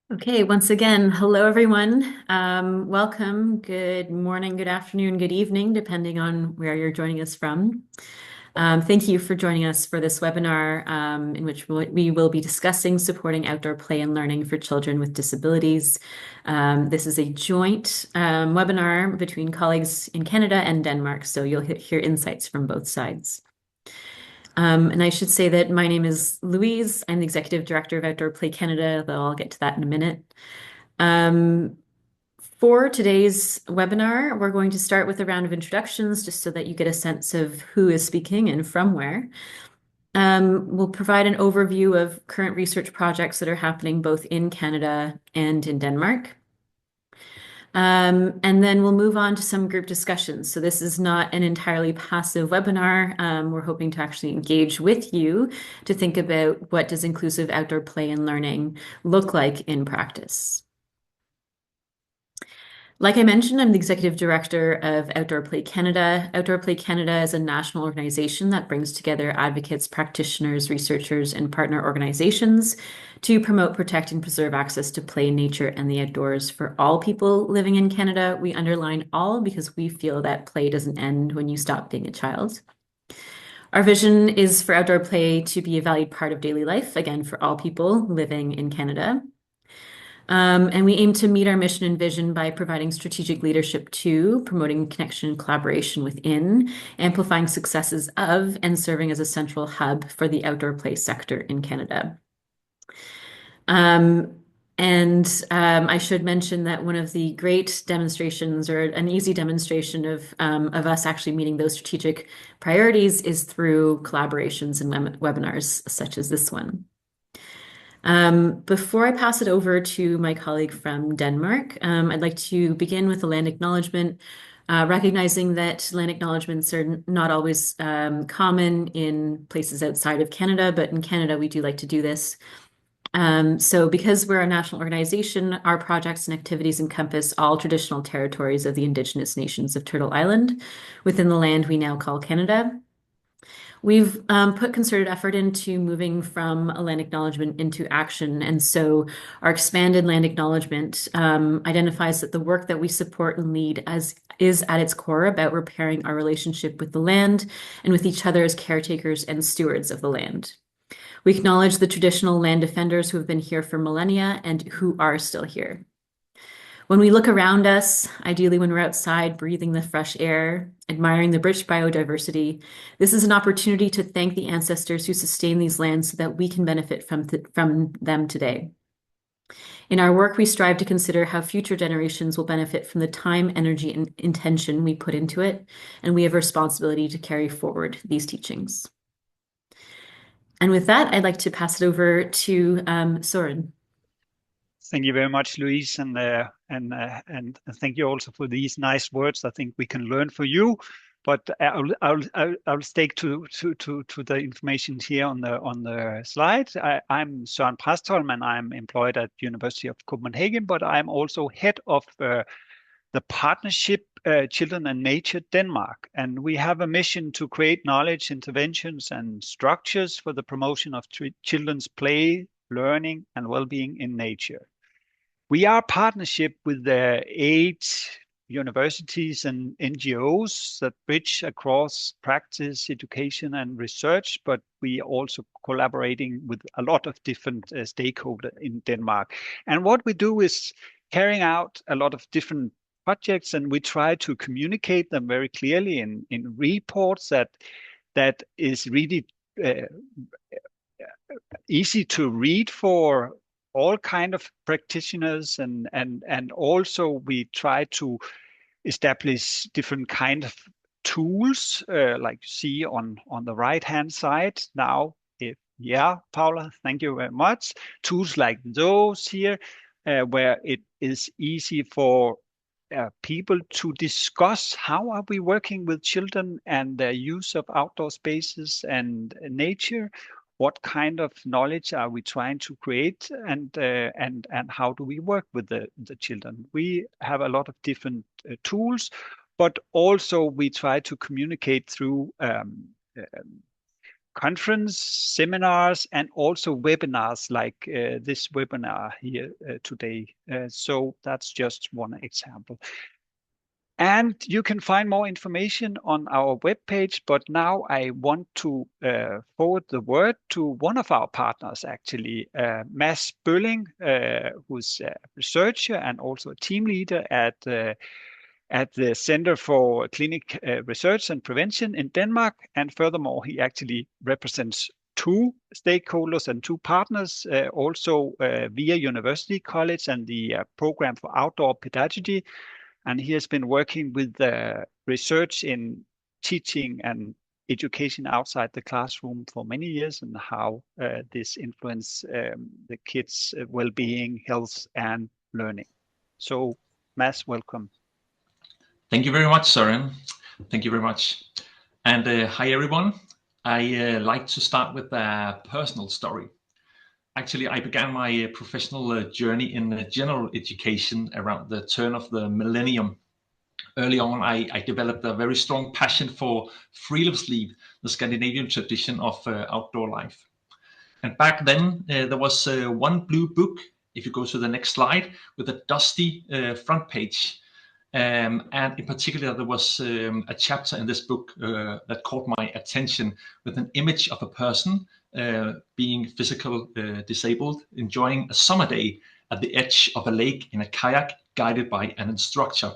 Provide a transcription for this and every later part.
Okay, once again, hello everyone. Welcome. Good morning, good afternoon, good evening, depending on where you're joining us from. Thank you for joining us for this webinar in which we will be discussing supporting outdoor play and learning for children with disabilities. This is a joint webinar between colleagues in Canada and Denmark, so you'll hear insights from both sides. And I should say that my name is Louise. I'm the Executive Director of Outdoor Play Canada, though I'll get to that in a minute. Um, for today's webinar, we're going to start with a round of introductions just so that you get a sense of who is speaking and from where. We'll provide an overview of current research projects that are happening both in Canada and in Denmark. And then we'll move on to some group discussions. So this is not an entirely passive webinar. We're hoping to actually engage with you to think about what does inclusive outdoor play and learning look like in practice. Like I mentioned, I'm the Executive Director of Outdoor Play Canada. Outdoor Play Canada is a national organization that brings together advocates, practitioners, researchers, and partner organizations to promote, protect, and preserve access to play, nature, and the outdoors for all people living in Canada. We underline all because we feel that play doesn't end when you stop being a child. Our vision is for outdoor play to be a valued part of daily life, again, for all people living in Canada. And we aim to meet our mission and vision by providing strategic leadership to, promoting connection and collaboration within, amplifying successes of, and serving as a central hub for the outdoor play sector in Canada. Um, I should mention that one of the great demonstrations, or an easy demonstration of us actually meeting those strategic priorities, is through collaborations and webinars such as this one. Before I pass it over to my colleague from Denmark, I'd like to begin with a land acknowledgement, recognizing that land acknowledgements are not always common in places outside of Canada, but in Canada we do like to do this. So because we're a national organization, our projects and activities encompass all traditional territories of the Indigenous nations of Turtle Island within the land we now call Canada. We've put concerted effort into moving from a land acknowledgement into action. And so our expanded land acknowledgement identifies that the work that we support and lead is at its core about repairing our relationship with the land and with each other as caretakers and stewards of the land. We acknowledge the traditional land defenders who have been here for millennia and who are still here. When we look around us, ideally when we're outside breathing the fresh air, admiring the rich biodiversity, this is an opportunity to thank the ancestors who sustain these lands so that we can benefit from them today. In our work, we strive to consider how future generations will benefit from the time, energy, and intention we put into it, and we have a responsibility to carry forward these teachings. And with that, I'd like to pass it over to Soren. Thank you very much, Louise, and thank you also for these nice words. I think we can learn from you. But I'll stick to the information here on the slide. I'm Søren Præstholm, and I'm employed at University of Copenhagen, but I'm also head of the partnership Children and Nature Denmark. And we have a mission to create knowledge, interventions, and structures for the promotion of children's play, learning, and well-being in nature. We are partnership with the 8 universities and NGOs that bridge across practice, education, and research, but we are also collaborating with a lot of different stakeholders in Denmark. And what we do is carrying out a lot of different projects, and we try to communicate them very clearly in reports that is really easy to read for all kind of practitioners, and also we try to establish different kind of tools like you see on the right hand side now. Paula, thank you very much. Tools like those here where it is easy for people to discuss how are we working with children and their use of outdoor spaces and nature. What kind of knowledge are we trying to create, and how do we work with the children? We have a lot of different tools, but also we try to communicate through conference, seminars, and also webinars like this webinar here today. So that's just one example. And you can find more information on our webpage, but now I want to forward the word to one of our partners, actually, Mads Bølling, who's a researcher and also a team leader at the Center for Clinic Research and Prevention in Denmark. And furthermore, he actually represents two stakeholders and two partners, also via University College and the Program for Outdoor Pedagogy. And he has been working with research in teaching and education outside the classroom for many years, and how this influence the kids' well-being, health, and learning. So, Mads, welcome. Thank you very much, Søren. Thank you very much. And hi, everyone. I like to start with a personal story. Actually, I began my professional journey in general education around the turn of the millennium. Early on, I developed a very strong passion for friluftsliv, the Scandinavian tradition of outdoor life. And back then, there was one blue book, if you go to the next slide, with a dusty front page. And in particular, there was a chapter in this book that caught my attention, with an image of a person being physically disabled, enjoying a summer day at the edge of a lake in a kayak, guided by an instructor.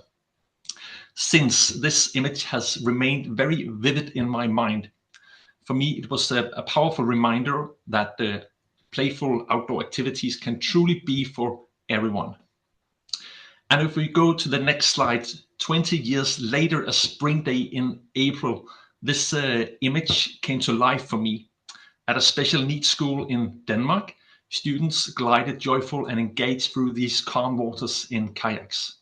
Since this image has remained very vivid in my mind, for me it was a powerful reminder that playful outdoor activities can truly be for everyone. And if we go to the next slide, 20 years later, a spring day in April, this image came to life for me. At a special needs school in Denmark, students glided joyful and engaged through these calm waters in kayaks.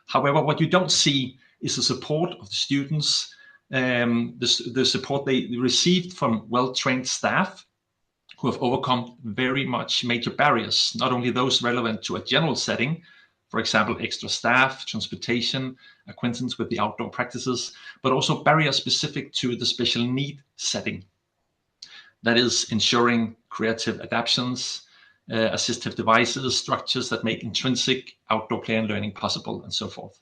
However, what you don't see is the support of the students, the support they received from well-trained staff who have overcome very much major barriers, not only those relevant to a general setting, for example, extra staff, transportation, acquaintance with the outdoor practices, but also barriers specific to the special need setting. That is ensuring creative adaptations, assistive devices, structures that make intrinsic outdoor play and learning possible, and so forth.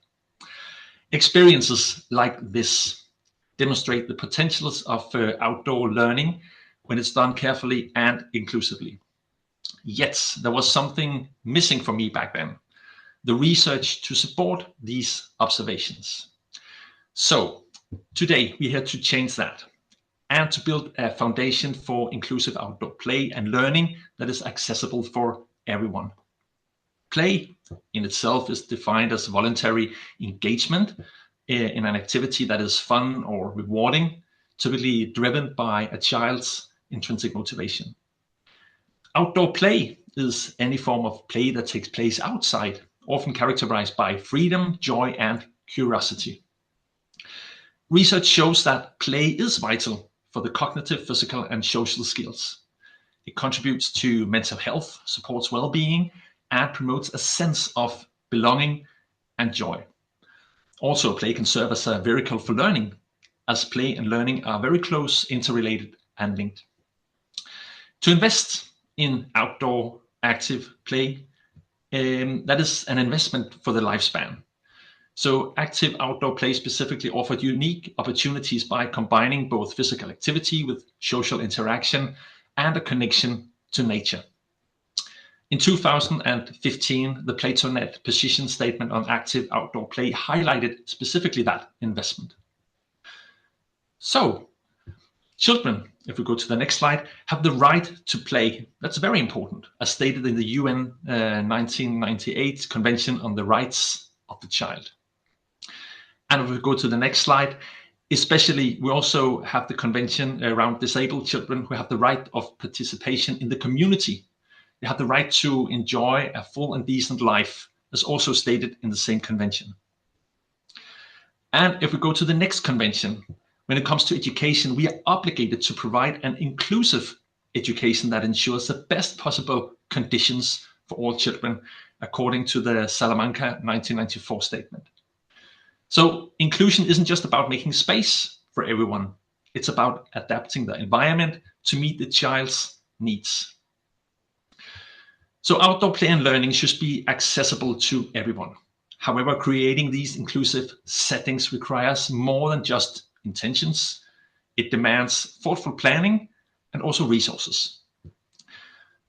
Experiences like this demonstrate the potentials of outdoor learning when it's done carefully and inclusively. Yet, there was something missing for me back then: the research to support these observations. So today we're here to change that and to build a foundation for inclusive outdoor play and learning that is accessible for everyone. Play in itself is defined as voluntary engagement in an activity that is fun or rewarding, typically driven by a child's intrinsic motivation. Outdoor play is any form of play that takes place outside, often characterized by freedom, joy, and curiosity. Research shows that play is vital for the cognitive, physical, and social skills. It contributes to mental health, supports well-being, and promotes a sense of belonging and joy. Also, play can serve as a vehicle for learning, as play and learning are very close, interrelated, and linked. To invest in outdoor active play, that is an investment for the lifespan. So active outdoor play specifically offered unique opportunities by combining both physical activity with social interaction and a connection to nature. In 2015, the PlatoNet position statement on active outdoor play highlighted specifically that investment. So, children, if we go to the next slide, have the right to play. That's very important, as stated in the UN 1998 Convention on the Rights of the Child. And if we go to the next slide, especially we also have the convention around disabled children who have the right of participation in the community. They have the right to enjoy a full and decent life, as also stated in the same convention. And if we go to the next convention, when it comes to education, we are obligated to provide an inclusive education that ensures the best possible conditions for all children, according to the Salamanca 1994 statement. So inclusion isn't just about making space for everyone. It's about adapting the environment to meet the child's needs. So outdoor play and learning should be accessible to everyone. However, creating these inclusive settings requires more than just intentions. It demands thoughtful planning and also resources.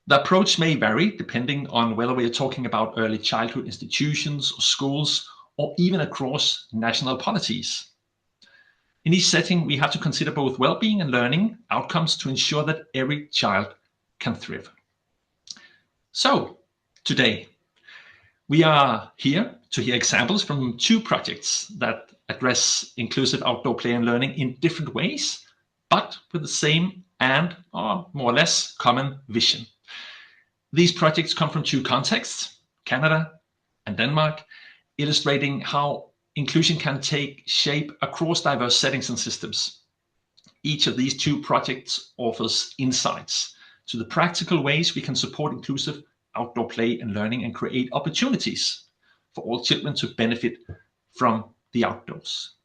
The approach may vary depending on whether we are talking about early childhood institutions or schools, or even across national policies. In each setting, we have to consider both well-being and learning outcomes to ensure that every child can thrive. So, today, we are here to hear examples from 2 projects that address inclusive outdoor play and learning in different ways, but with the same and more or less common vision. These projects come from 2 contexts, Canada and Denmark, illustrating how inclusion can take shape across diverse settings and systems. Each of these 2 projects offers insights to the practical ways we can support inclusive outdoor play and learning and create opportunities for all children to benefit from the outdoors.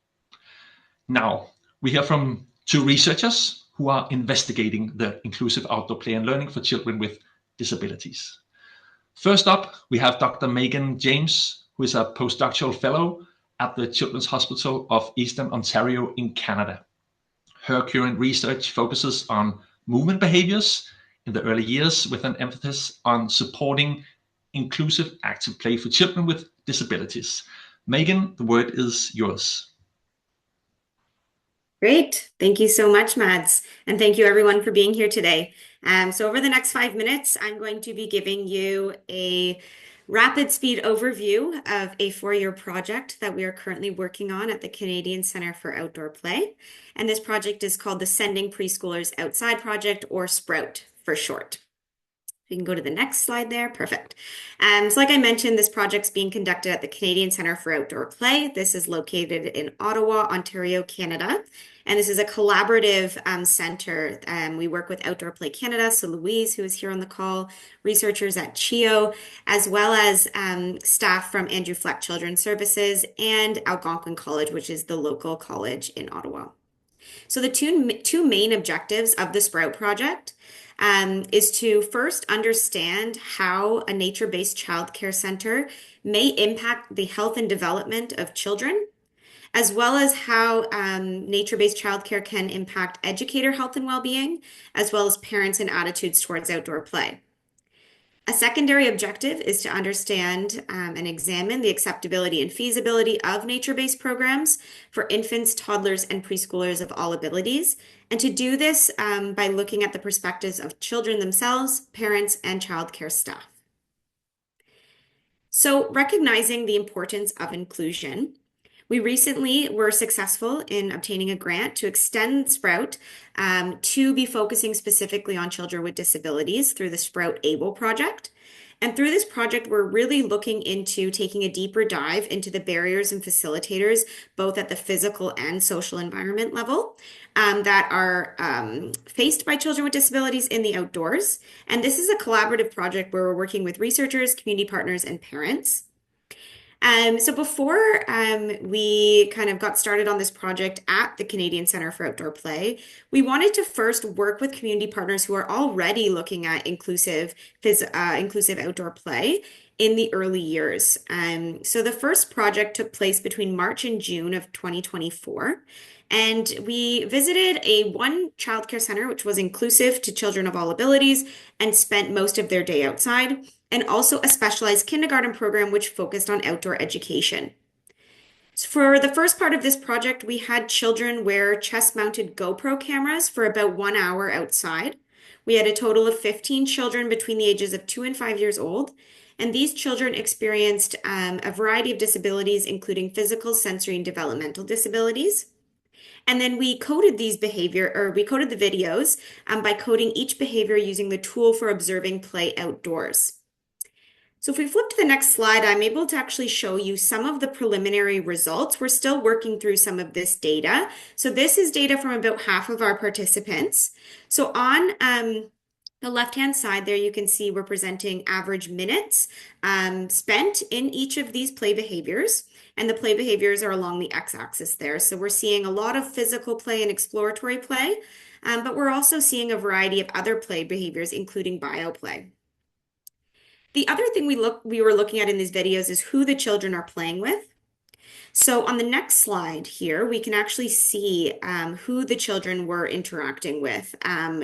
Now, we hear from 2 researchers who are investigating the inclusive outdoor play and learning for children with disabilities. First up, we have Dr. Megan James, who is a postdoctoral fellow at the Children's Hospital of Eastern Ontario in Canada. Her current research focuses on movement behaviors in the early years with an emphasis on supporting inclusive active play for children with disabilities. Megan, the word is yours. Great. Thank you so much, Mads. And thank you everyone for being here today. So over the next 5 minutes, I'm going to be giving you a rapid speed overview of a 4-year project that we are currently working on at the Canadian Centre for Outdoor Play. And this project is called the Sending Preschoolers Outside Project, or SPROUT for short. We can go to the next slide there. Perfect. So like I mentioned, this project's being conducted at the Canadian Centre for Outdoor Play. This is located in Ottawa, Ontario, Canada. And this is a collaborative center. We work with Outdoor Play Canada, so Louise, who is here on the call, researchers at CHIO, as well as staff from Andrew Fleck Children's Services and Algonquin College, which is the local college in Ottawa. So the two main objectives of the Sprout project is to first understand how a nature-based childcare center may impact the health and development of children, as well as how nature-based childcare can impact educator health and well-being, as well as parents and attitudes towards outdoor play. A secondary objective is to understand and examine the acceptability and feasibility of nature-based programs for infants, toddlers, and preschoolers of all abilities, and to do this by looking at the perspectives of children themselves, parents, and childcare staff. So, recognizing the importance of inclusion, we recently were successful in obtaining a grant to extend Sprout to be focusing specifically on children with disabilities through the Sprout ABLE project. And through this project, we're really looking into taking a deeper dive into the barriers and facilitators, both at the physical and social environment level, that are faced by children with disabilities in the outdoors. And this is a collaborative project where we're working with researchers, community partners, and parents. So before we kind of got started on this project at the Canadian Centre for Outdoor Play, we wanted to first work with community partners who are already looking at inclusive outdoor play in the early years. So the first project took place between March and June of 2024. And we visited one childcare center, which was inclusive to children of all abilities, and spent most of their day outside, and also a specialized kindergarten program which focused on outdoor education. So for the first part of this project, we had children wear chest-mounted GoPro cameras for about 1 hour outside. We had a total of 15 children between the ages of 2 and 5 years old, and these children experienced a variety of disabilities, including physical, sensory, and developmental disabilities. And then we coded the videos by coding each behavior using the tool for observing play outdoors. So if we flip to the next slide, I'm able to actually show you some of the preliminary results. We're still working through some of this data. So this is data from about half of our participants. So on the left-hand side there, you can see we're presenting average minutes spent in each of these play behaviors. And the play behaviors are along the x-axis there. So we're seeing a lot of physical play and exploratory play, but we're also seeing a variety of other play behaviors, including bioplay. The other thing we were looking at in these videos is who the children are playing with. So on the next slide here, we can actually see who the children were interacting with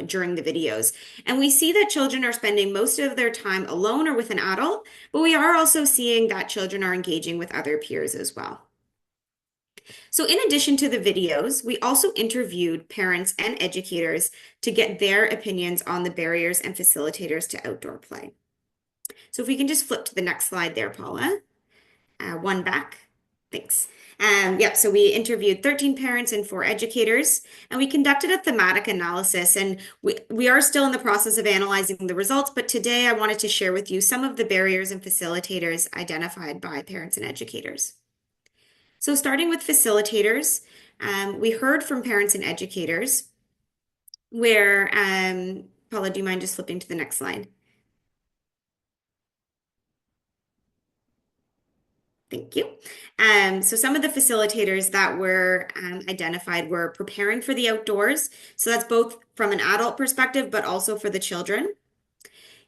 during the videos. And we see that children are spending most of their time alone or with an adult, but we are also seeing that children are engaging with other peers as well. So in addition to the videos, we also interviewed parents and educators to get their opinions on the barriers and facilitators to outdoor play. So if we can just flip to the next slide there, Paula. One back. Thanks. Yep, so we interviewed 13 parents and 4 educators, and we conducted a thematic analysis, and we are still in the process of analyzing the results, but today I wanted to share with you some of the barriers and facilitators identified by parents and educators. So starting with facilitators, we heard from parents and educators where, Paula, do you mind just flipping to the next slide? Thank you. So some of the facilitators that were identified were preparing for the outdoors. So that's both from an adult perspective, but also for the children.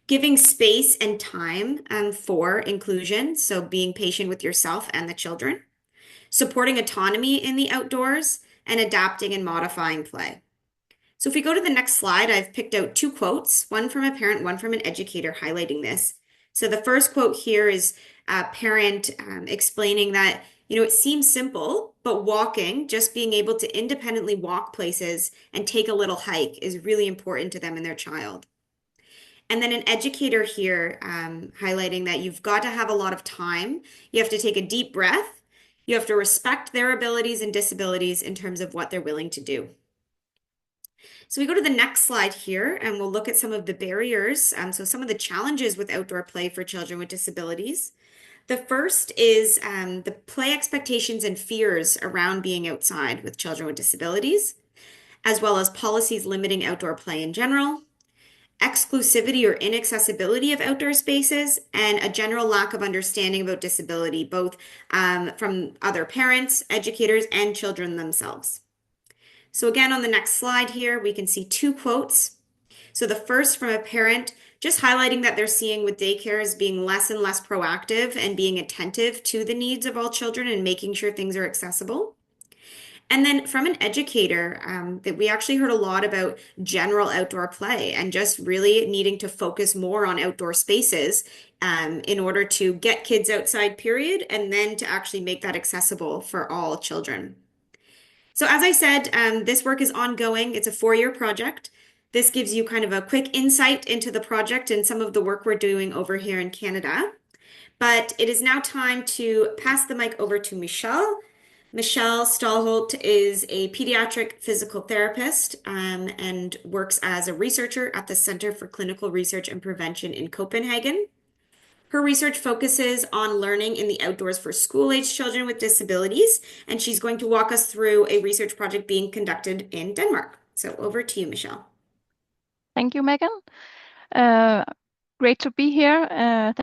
Giving space and time for inclusion. So being patient with yourself and the children. Supporting autonomy in the outdoors and adapting and modifying play. So if we go to the next slide, I've picked out 2 quotes, one from a parent, one from an educator highlighting this. So the first quote here is a parent explaining that, it seems simple, but walking, just being able to independently walk places and take a little hike is really important to them and their child. And then an educator here highlighting that you've got to have a lot of time. You have to take a deep breath. You have to respect their abilities and disabilities in terms of what they're willing to do. So we go to the next slide here, and we'll look at some of the barriers. So some of the challenges with outdoor play for children with disabilities. The first is the play expectations and fears around being outside with children with disabilities, as well as policies limiting outdoor play in general, exclusivity or inaccessibility of outdoor spaces, and a general lack of understanding about disability, both from other parents, educators, and children themselves. So again, on the next slide here, we can see 2 quotes. So the first from a parent, just highlighting that they're seeing with daycare as being less and less proactive and being attentive to the needs of all children and making sure things are accessible. And then from an educator, that we actually heard a lot about general outdoor play and just really needing to focus more on outdoor spaces in order to get kids outside, period, and then to actually make that accessible for all children. So as I said, this work is ongoing. It's a 4-year project. This gives you kind of a quick insight into the project and some of the work we're doing over here in Canada. But it is now time to pass the mic over to Michelle. Michelle Stahlholt is a pediatric physical therapist and works as a researcher at the Center for Clinical Research and Prevention in Copenhagen. Her research focuses on learning in the outdoors for school-age children with disabilities, and she's going to walk us through a research project being conducted in Denmark. So over to you, Michelle. Thank you, Megan. Great to be here.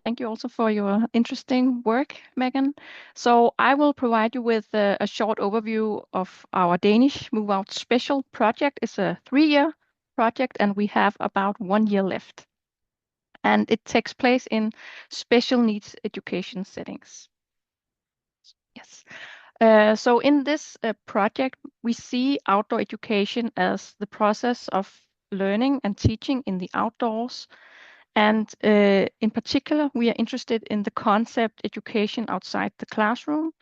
Thank you also for your interesting work, Megan. So I will provide you with a short overview of our Danish Move Out Special project. It's a 3-year project, and we have about 1 year left. And it takes place in special needs education settings. Yes. So in this project, we see outdoor education as the process of learning and teaching in the outdoors. And in particular, we are interested in the concept education outside the classroom,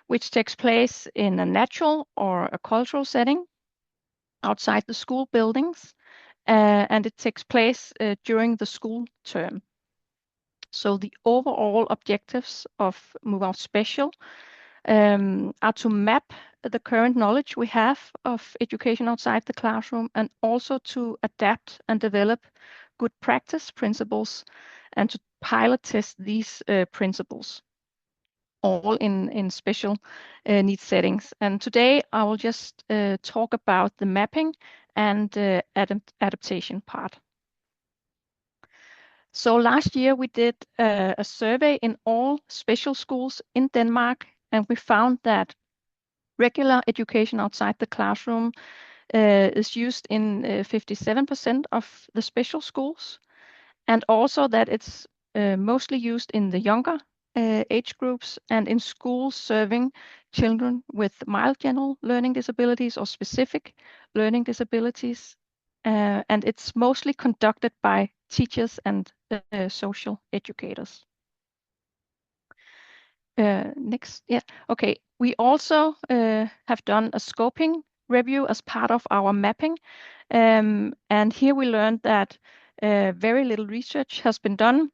which takes place in a natural or a cultural setting outside the school buildings. And it takes place during the school term. So the overall objectives of Move Out Special are to map the current knowledge we have of education outside the classroom and also to adapt and develop good practice principles and to pilot test these principles, all in special needs settings. And today I will just talk about the mapping and adaptation part. So last year we did a survey in all special schools in Denmark, and we found that regular education outside the classroom is used in 57% of the special schools, and also that it's mostly used in the younger age groups and in schools serving children with mild general learning disabilities or specific learning disabilities. And it's mostly conducted by teachers and social educators. Next, yeah, okay. We also have done a scoping review as part of our mapping. And here we learned that very little research has been done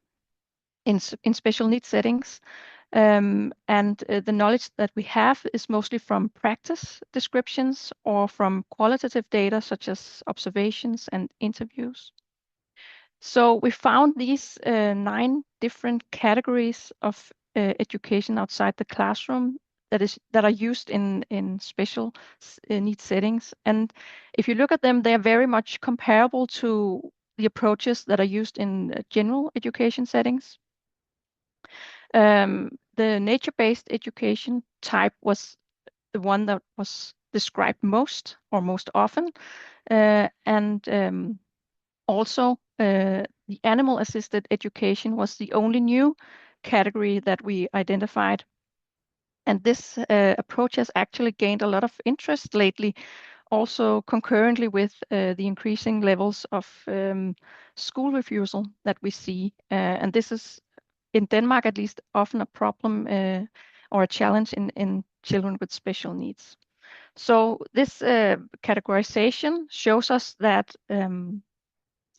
in special needs settings. And the knowledge that we have is mostly from practice descriptions or from qualitative data such as observations and interviews. So we found these 9 different categories of education outside the classroom that are used in special needs settings. And if you look at them, they are very much comparable to the approaches that are used in general education settings. The nature-based education type was the one that was described most or most often. And also, the animal-assisted education was the only new category that we identified. And this approach has actually gained a lot of interest lately, also concurrently with the increasing levels of school refusal that we see. And this is, in Denmark at least, often a problem or a challenge in children with special needs. So this categorization shows us that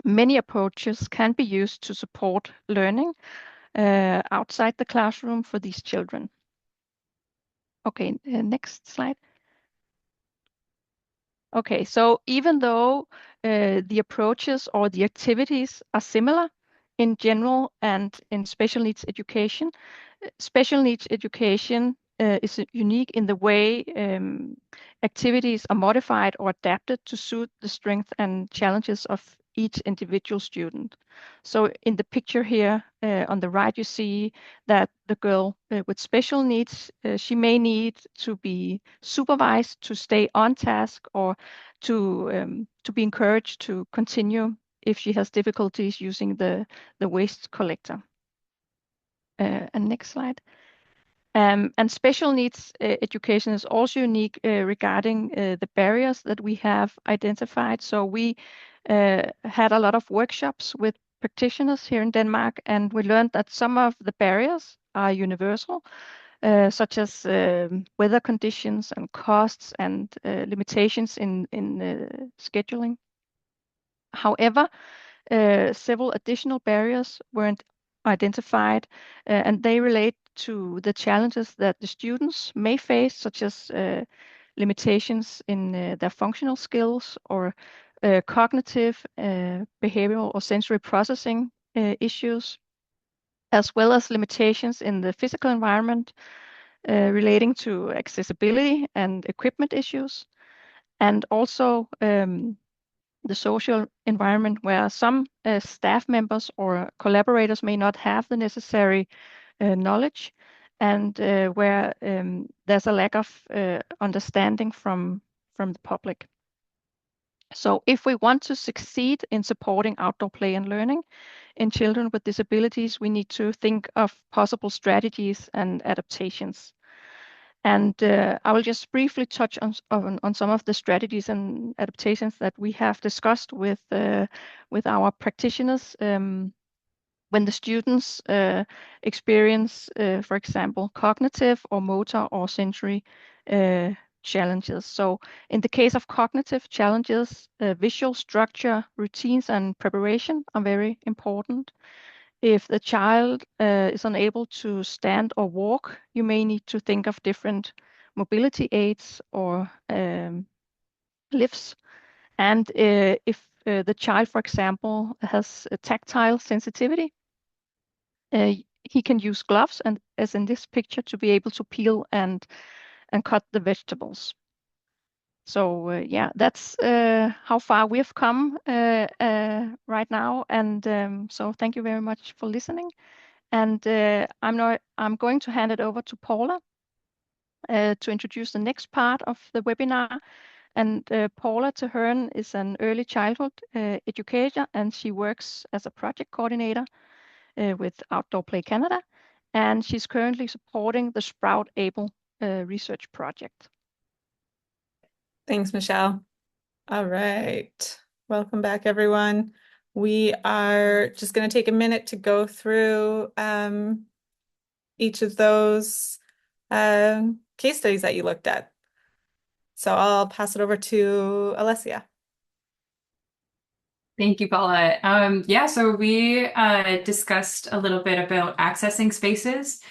many approaches can be used to support learning outside the classroom for these children. Okay, next slide. Okay, so even though the approaches or the activities are similar in general and in special needs education, special needs education is unique in the way activities are modified or adapted to suit the strengths and challenges of each individual student. So in the picture here on the right, you see that the girl with special needs, she may need to be supervised to stay on task or to be encouraged to continue if she has difficulties using the waste collector. And next slide. And special needs education is also unique regarding the barriers that we have identified. So we had a lot of workshops with practitioners here in Denmark, and we learned that some of the barriers are universal, such as weather conditions and costs and limitations in scheduling. However, several additional barriers weren't identified, and they relate to the challenges that the students may face, such as limitations in their functional skills or cognitive, behavioral, or sensory processing issues, as well as limitations in the physical environment relating to accessibility and equipment issues, and also the social environment where some staff members or collaborators may not have the necessary knowledge, and where there's a lack of understanding from the public. So if we want to succeed in supporting outdoor play and learning in children with disabilities, we need to think of possible strategies and adaptations. And I will just briefly touch on some of the strategies and adaptations that we have discussed with our practitioners when the students experience, for example, cognitive or motor or sensory challenges. So in the case of cognitive challenges, visual structure, routines, and preparation are very important. If the child is unable to stand or walk, you may need to think of different mobility aids or lifts. And if the child, for example, has a tactile sensitivity, he can use gloves, and as in this picture, to be able to peel and cut the vegetables. So yeah, that's how far we've come right now. And so thank you very much for listening. And I'm going to hand it over to Paula to introduce the next part of the webinar, And Paula Tehern is an early childhood educator, and she works as a project coordinator with Outdoor Play Canada, and she's currently supporting the Sprout Able research project. Thanks, Michelle. All right. Welcome back, everyone. We are just going to take a minute to go through each of those case studies that you looked at. So I'll pass it over to Alessia. Thank you, Paula. Yeah, so we discussed a little bit about accessing spaces.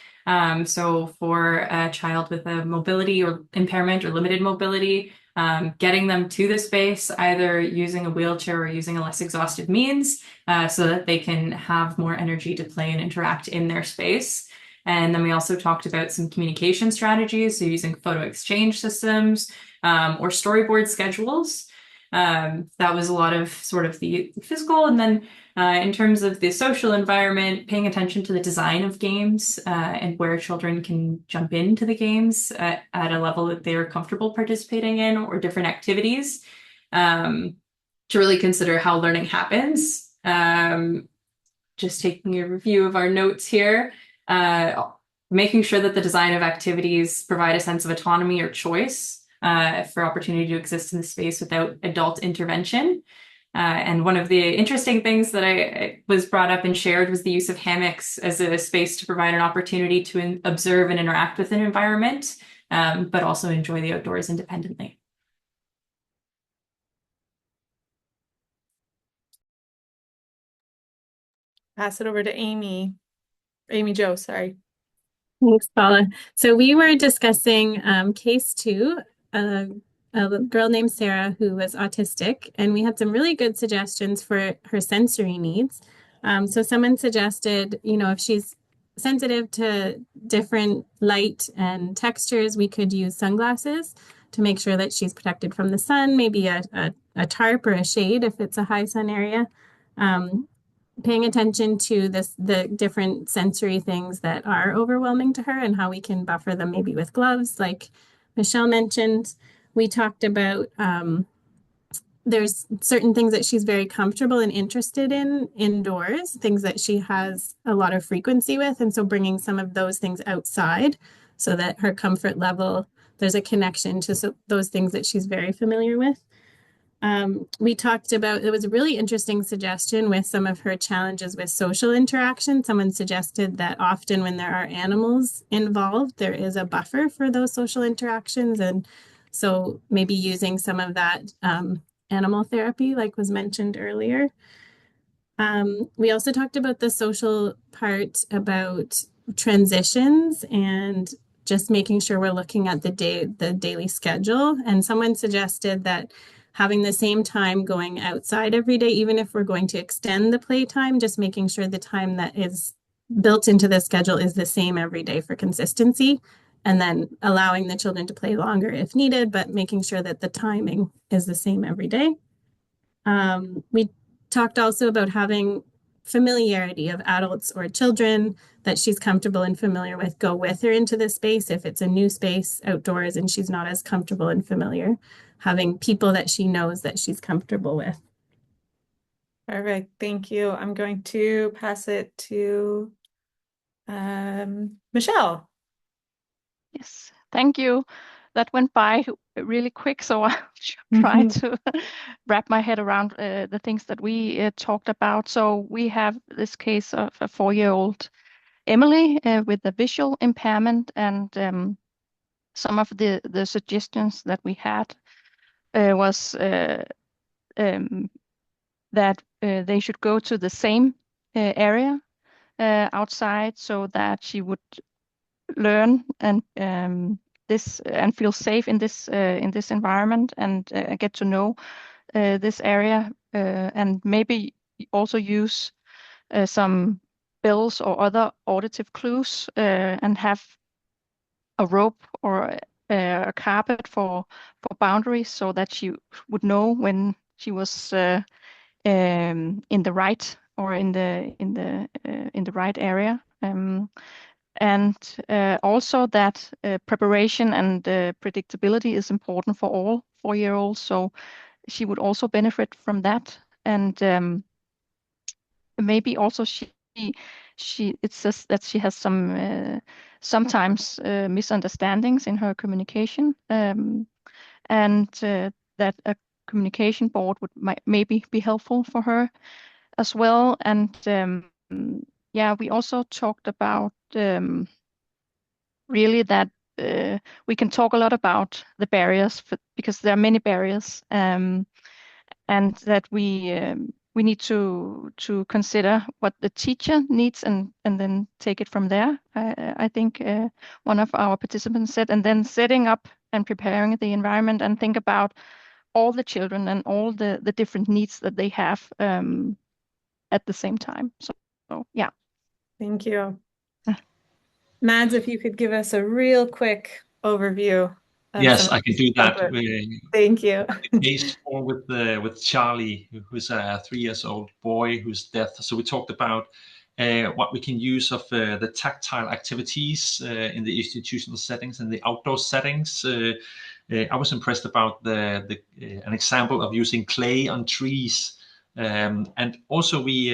So for a child with a mobility or impairment or limited mobility, getting them to the space, either using a wheelchair or using a less exhaustive means, so that they can have more energy to play and interact in their space. And then we also talked about some communication strategies, so using photo exchange systems or storyboard schedules. That was a lot of sort of the physical, and then in terms of the social environment, paying attention to the design of games and where children can jump into the games at a level that they're comfortable participating in, or different activities to really consider how learning happens. Just taking a review of our notes here, making sure that the design of activities provide a sense of autonomy or choice for opportunity to exist in the space without adult intervention. And one of the interesting things that I was brought up and shared was the use of hammocks as a space to provide an opportunity to observe and interact with an environment, but also enjoy the outdoors independently. Pass it over to Amy. Amy Jo, sorry. Thanks, Paula. So we were discussing case 2, a girl named Sarah who was autistic, and we had some really good suggestions for her sensory needs. So someone suggested, if she's sensitive to different light and textures, we could use sunglasses to make sure that she's protected from the sun, maybe a tarp or a shade if it's a high sun area. Paying attention to the different sensory things that are overwhelming to her and how we can buffer them, maybe with gloves, like Michelle mentioned. We talked about there's certain things that she's very comfortable and interested in indoors, things that she has a lot of frequency with, and so bringing some of those things outside so that her comfort level, there's a connection to those things that she's very familiar with. We talked about, it was a really interesting suggestion with some of her challenges with social interaction. Someone suggested that often when there are animals involved, there is a buffer for those social interactions. And so maybe using some of that animal therapy, like was mentioned earlier. We also talked about the social part about transitions and just making sure we're looking at the daily schedule. And someone suggested that having the same time going outside every day, even if we're going to extend the playtime, just making sure the time that is built into the schedule is the same every day for consistency, and then allowing the children to play longer if needed, but making sure that the timing is the same every day. We talked also about having familiarity of adults or children that she's comfortable and familiar with go with her into the space if it's a new space outdoors and she's not as comfortable and familiar, having people that she knows that she's comfortable with. Perfect. Thank you. I'm going to pass it to Michelle. Yes, thank you. That went by really quick, so I'll try to wrap my head around the things that we talked about. So we have this case of a 4-year-old Emily with a visual impairment, and some of the suggestions that we had was that they should go to the same area outside so that she would learn and feel safe in this environment and get to know this area, and maybe also use some bells or other auditive clues, and have a rope or a carpet for boundaries so that she would know when she was in the right or in the right area. And also that preparation and predictability is important for all 4-year-old, so she would also benefit from that. And maybe also it says that she has some sometimes misunderstandings in her communication, and that a communication board would maybe be helpful for her as well. And yeah, we also talked about really that we can talk a lot about the barriers because there are many barriers, and that we need to consider what the teacher needs and then take it from there. I think one of our participants said, and then setting up and preparing the environment and think about all the children and all the different needs that they have at the same time. So yeah. Thank you. Mads, if you could give us a real quick overview of Yes, some I can do that. Thank you. The case with Charlie, who's a 3-year-old boy who's deaf. So we talked about what we can use of the tactile activities in the institutional settings and the outdoor settings. I was impressed about an example of using clay on trees. And also we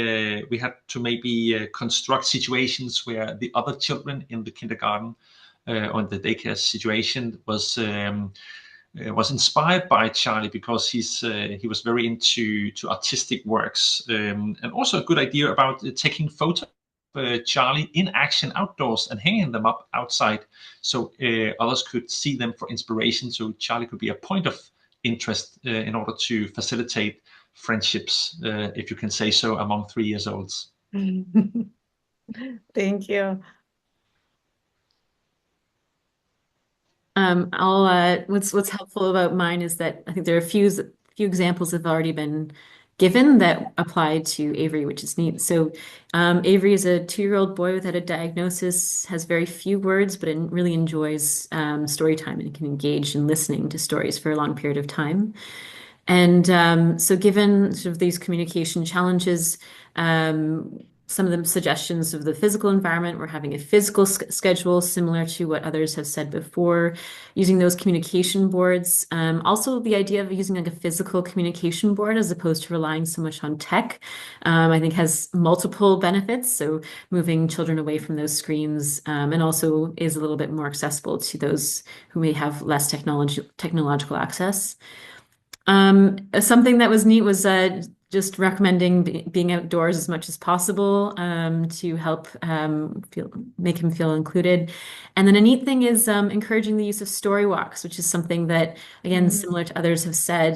had to maybe construct situations where the other children in the kindergarten or in the daycare situation was inspired by Charlie because he was very into artistic works, and also a good idea about taking photos of Charlie in action outdoors and hanging them up outside so others could see them for inspiration. So Charlie could be a point of interest in order to facilitate friendships, if you can say so, among 3-year-olds. Thank you. What's helpful about mine is that I think there are a few examples that have already been given that apply to Avery, which is neat. So Avery is a 2-year-old boy without a diagnosis, has very few words, but really enjoys story time and can engage in listening to stories for a long period of time. And so given sort of these communication challenges, some of the suggestions of the physical environment, we're having a physical schedule similar to what others have said before, using those communication boards. Also, the idea of using like a physical communication board as opposed to relying so much on tech, I think has multiple benefits. So moving children away from those screens and also is a little bit more accessible to those who may have less technological access. Something that was neat was just recommending being outdoors as much as possible to help make him feel included. And then a neat thing is encouraging the use of story walks, which is something that, again, similar to others have said,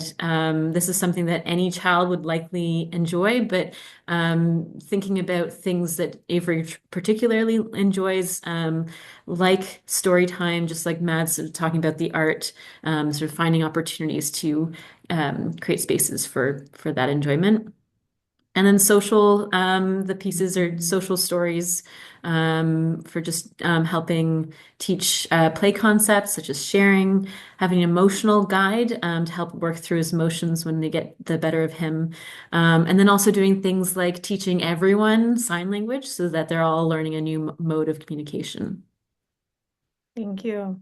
this is something that any child would likely enjoy, but thinking about things that Avery particularly enjoys, like story time, just like Mads sort of talking about the art, sort of finding opportunities to create spaces for that enjoyment. And then social, the pieces are social stories for just helping teach play concepts such as sharing, having an emotional guide to help work through his emotions when they get the better of him. And then also doing things like teaching everyone sign language so that they're all learning a new mode of communication. Thank you.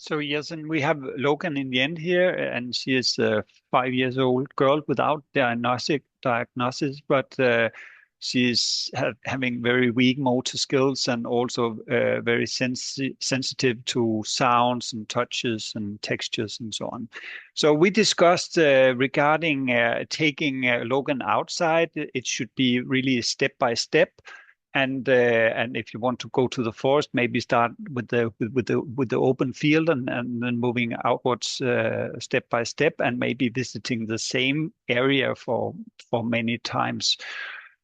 So yes, and we have Logan in the end here, and she is a 5-year-old girl without diagnosis, but she is having very weak motor skills and also very sensitive to sounds and touches and textures and so on. So we discussed regarding taking Logan outside. It should be really step by step. And if you want to go to the forest, maybe start with the open field and then moving outwards step by step, and maybe visiting the same area for many times.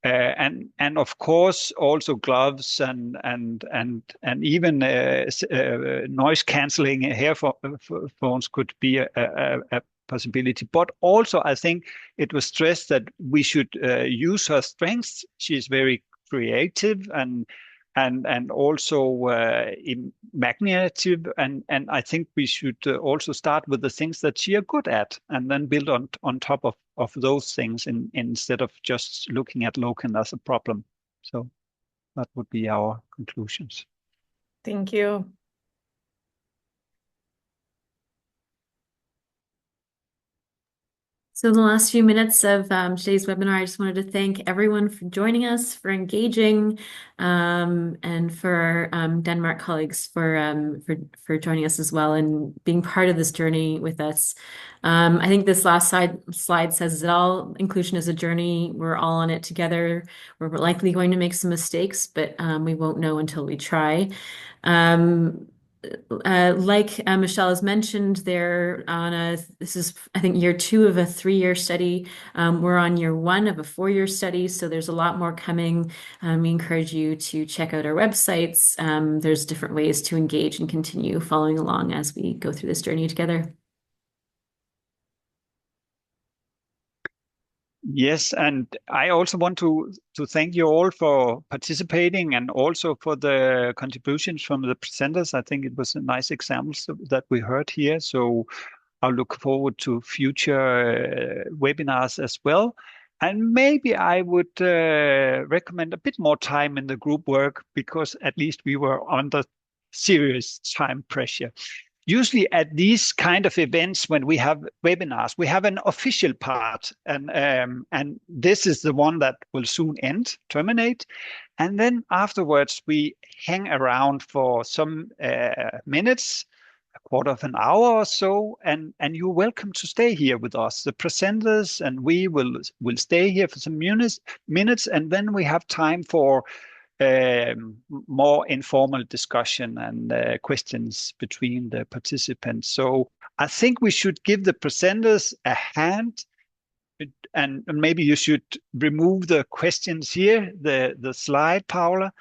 And of course also gloves and even noise cancelling headphones could be a possibility. But also I think it was stressed that we should use her strengths. She's very creative and also imaginative, and I think we should also start with the things that she are good at and then build on top of those things instead of just looking at Logan as a problem. So that would be our conclusions. Thank you. So in the last few minutes of today's webinar, I just wanted to thank everyone for joining us, for engaging, and for our Denmark colleagues for joining us as well and being part of this journey with us. I think this last slide says it all. Inclusion is a journey. We're all on it together. We're likely going to make some mistakes, but we won't know until we try. Like Michelle has mentioned, this is, I think, year 2 of a 3-year study. We're on year 1 of a 4-year study, so there's a lot more coming. We encourage you to check out our websites. There's different ways to engage and continue following along as we go through this journey together. Yes, and I also want to thank you all for participating and also for the contributions from the presenters. I think it was a nice examples that we heard here. So I'll look forward to future webinars as well. And maybe I would recommend a bit more time in the group work because at least we were under serious time pressure. Usually at these kind of events, when we have webinars, we have an official part, and this is the one that will soon terminate. And then afterwards, we hang around for some minutes, a quarter of an hour or so, and you're welcome to stay here with us, the presenters, and we will stay here for some minutes, and then we have time for more informal discussion and questions between the participants. So I think we should give the presenters a hand, and maybe you should remove the questions here, the slide, Paula,